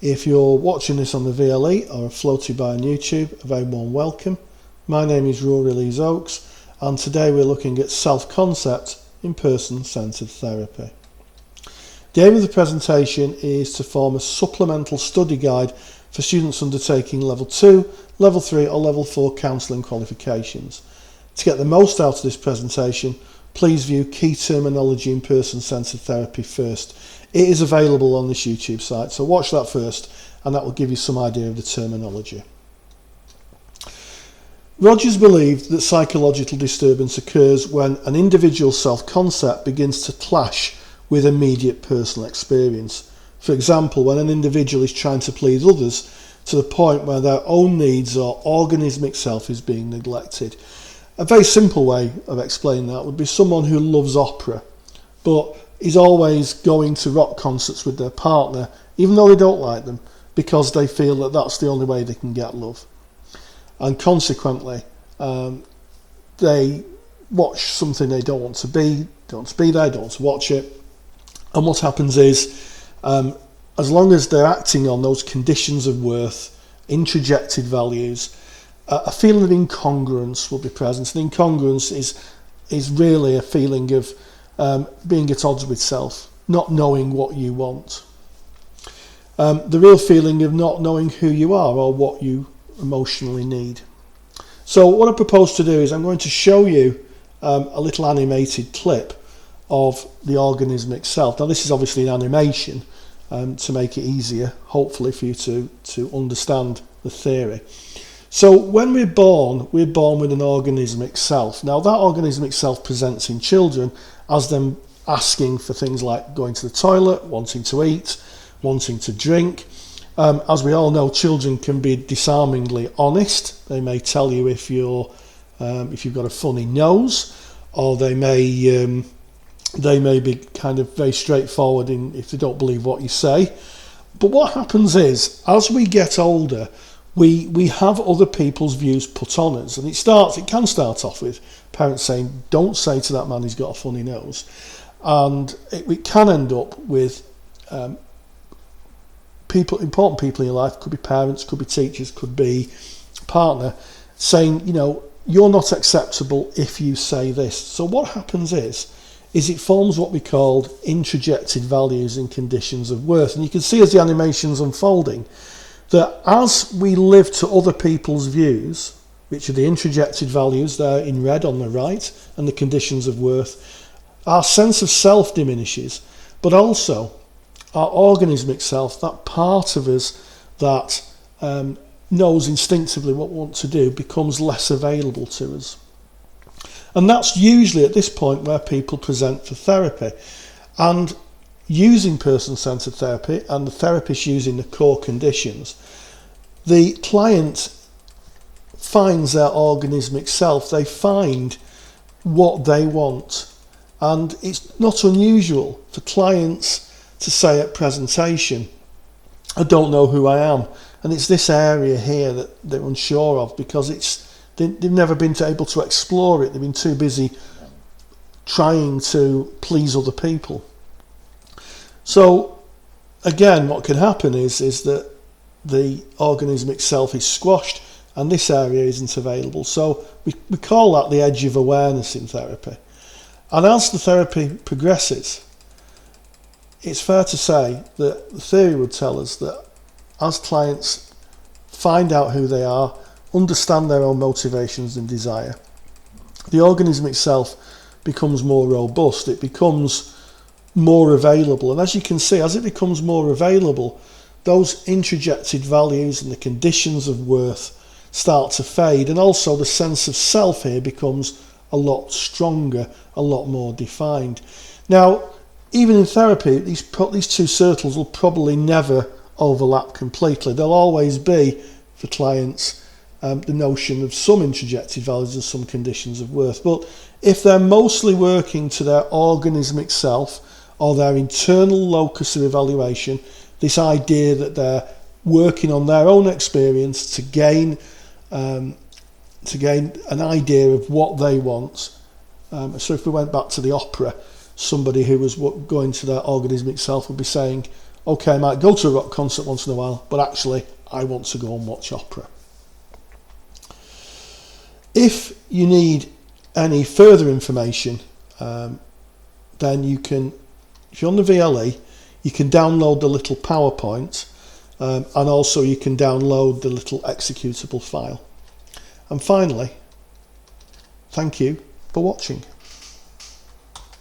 If you're watching this on the VLE or floated by on YouTube, a very warm welcome. My name is Rory Lees-Oakes, and today we're looking at self-concept in person-centred therapy. The aim of the presentation is to form a supplemental study guide for students undertaking Level 2, Level 3 or Level 4 counselling qualifications. To get the most out of this presentation, please view key terminology in person-centred therapy first. It is available on this YouTube site, so watch that first and that will give you some idea of the terminology. Rogers believed that psychological disturbance occurs when an individual's self-concept begins to clash with immediate personal experience. For example, when an individual is trying to please others to the point where their own needs or organismic self is being neglected. A very simple way of explaining that would be someone who loves opera, but is always going to rock concerts with their partner, even though they don't like them, because they feel that that's the only way they can get love. And consequently, they watch something they don't want to be there, don't want to watch it. And what happens is, as long as they're acting on those conditions of worth, introjected values, a feeling of incongruence will be present. And incongruence is really a feeling of being at odds with self, not knowing what you want. The real feeling of not knowing who you are or what you emotionally need. So what I propose to do is I'm going to show you a little animated clip of the organismic self. Now this is obviously an animation to make it easier, hopefully, for you to understand the theory. So when we're born with an organismic self. Now that organismic self presents in children as them asking for things like going to the toilet, wanting to eat, wanting to drink. As we all know, children can be disarmingly honest. They may tell you if you've got a funny nose, or they may be kind of very straightforward if they don't believe what you say. But what happens is, as we get older, we have other people's views put on us, and it can start off with parents saying, "Don't say to that man he's got a funny nose," and it can end up with important people in your life, could be parents, could be teachers, could be partner, saying, you're not acceptable if you say this. So what happens is it forms what we call introjected values and conditions of worth. And you can see as the animation's unfolding that as we live to other people's views, which are the introjected values there in red on the right, and the conditions of worth, our sense of self diminishes, but also our organismic self, that part of us that knows instinctively what we want to do, becomes less available to us. And that's usually at this point where people present for therapy. And using person-centred therapy and the therapist using the core conditions, the client finds their organismic self, they find what they want. And it's not unusual for clients to say at presentation, "I don't know who I am." And it's this area here that they're unsure of, because they've never been able to explore it. They've been too busy trying to please other people. So again, what can happen is that the organismic self is squashed and this area isn't available. So we call that the edge of awareness in therapy. And as the therapy progresses, it's fair to say that the theory would tell us that as clients find out who they are, understand their own motivations and desire, the organismic self becomes more robust, it becomes more available. And as you can see, as it becomes more available, those introjected values and the conditions of worth start to fade, and also the sense of self here becomes a lot stronger, a lot more defined. Now, even in therapy, these two circles will probably never overlap completely. There'll always be, for clients, the notion of some introjected values and some conditions of worth. But if they're mostly working to their organismic self or their internal locus of evaluation, this idea that they're working on their own experience to gain an idea of what they want. So if we went back to the opera, somebody who was going to their organismic self would be saying, okay, I might go to a rock concert once in a while, but actually I want to go and watch opera. If you need any further information, then you can, if you're on the VLE, you can download the little PowerPoint, and also you can download the little executable file. And finally, thank you for watching.